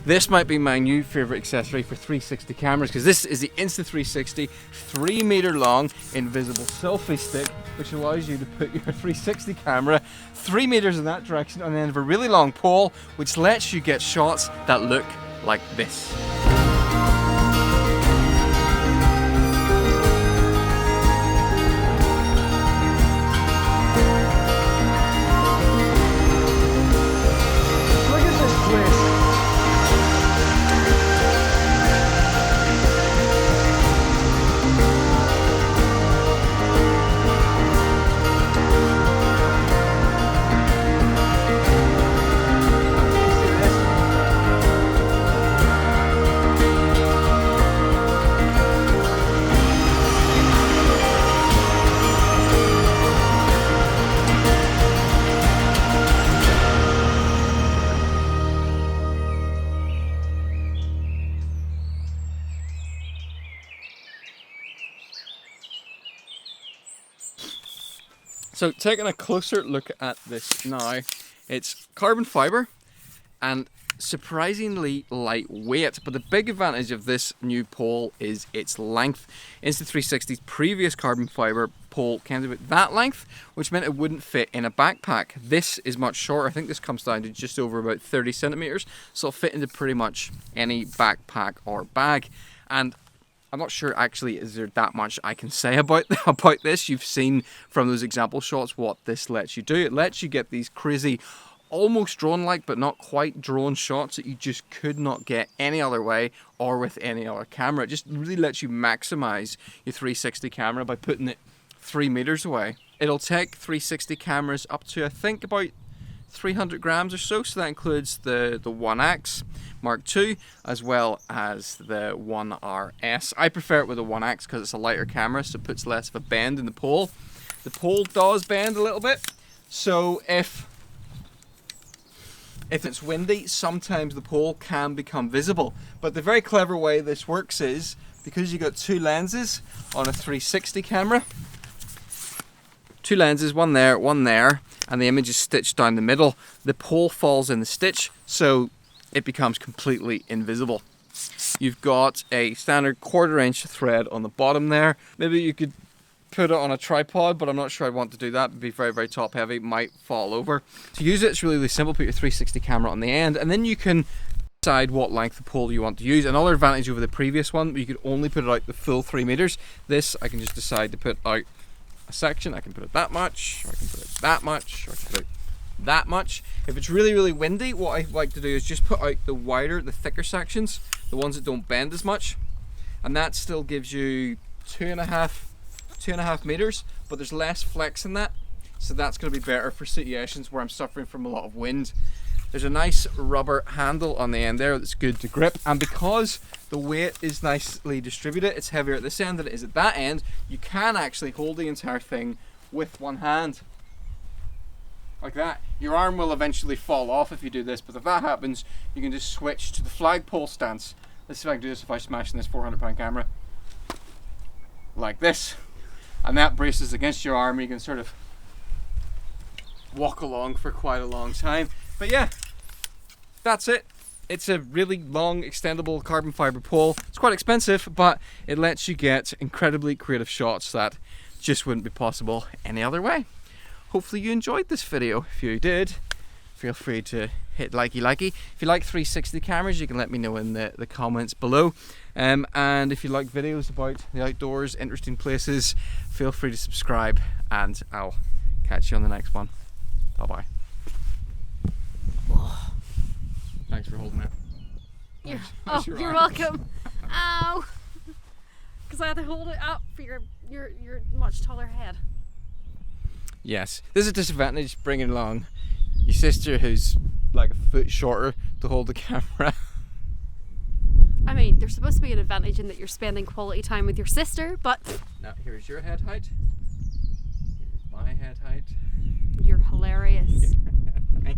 This might be my new favorite accessory for 360 cameras, because this is the Insta360 3-meter long invisible selfie stick, which allows you to put your 360 camera 3 meters in that direction on the end of a really long pole, which lets you get shots that look like this. So taking a closer look at this now, it's carbon fibre and surprisingly lightweight, but the big advantage of this new pole is its length. Insta360's previous carbon fibre pole came about that length, which meant it wouldn't fit in a backpack. This is much shorter. I think this comes down to just over about 30 centimetres, so it'll fit into pretty much any backpack or bag. And I'm not sure actually is there that much I can say about this. You've seen from those example shots what this lets you do. It lets you get these crazy, almost drone-like but not quite drone shots that you just could not get any other way or with any other camera. It just really lets you maximize your 360 camera by putting it 3 meters away. It'll take 360 cameras up to I think about 300 grams or so, so that includes the 1X Mark II as well as the 1RS. I prefer it with the 1X because it's a lighter camera, so it puts less of a bend in the pole. The pole does bend a little bit, so if it's windy, sometimes the pole can become visible. But the very clever way this works is, because you got two lenses on a 360 camera, two lenses, one there, and the image is stitched down the middle, the pole falls in the stitch, so it becomes completely invisible. You've got a standard 1/4 inch thread on the bottom there. Maybe you could put it on a tripod, but I'm not sure I'd want to do that. It'd be very, very top heavy, might fall over. To use it, it's really, really simple. Put your 360 camera on the end, and then you can decide what length of pole you want to use. Another advantage over the previous one, you could only put it out the full 3 meters. This, I can just decide to put out a section. I can put it that much, or I can put it that much, or I can put it that much. If it's really, really windy, what I like to do is just put out the wider, the thicker sections, the ones that don't bend as much, and that still gives you 2.5 meters, but there's less flex in that, so that's going to be better for situations where I'm suffering from a lot of wind. There's a nice rubber handle on the end there that's good to grip, and because the weight is nicely distributed, it's heavier at this end than it is at that end, you can actually hold the entire thing with one hand. Like that. Your arm will eventually fall off if you do this, but if that happens, you can just switch to the flagpole stance. Let's see if I can do this if I smash in this 400-pound camera. Like this. And that braces against your arm, and you can sort of walk along for quite a long time. But yeah, that's it. It's a really long, extendable carbon fibre pole. It's quite expensive, but it lets you get incredibly creative shots that just wouldn't be possible any other way. Hopefully you enjoyed this video. If you did, feel free to hit likey. If you like 360 cameras, you can let me know in the comments below. And if you like videos about the outdoors, interesting places, feel free to subscribe, and I'll catch you on the next one. Bye-bye. Thanks for holding it. You're welcome. Ow! Because I had to hold it up for your much taller head. Yes, there's a disadvantage bringing along your sister who's like a foot shorter to hold the camera. I mean, there's supposed to be an advantage in that you're spending quality time with your sister, but... Now, here's your head height. Here's my head height. You're hilarious. Right.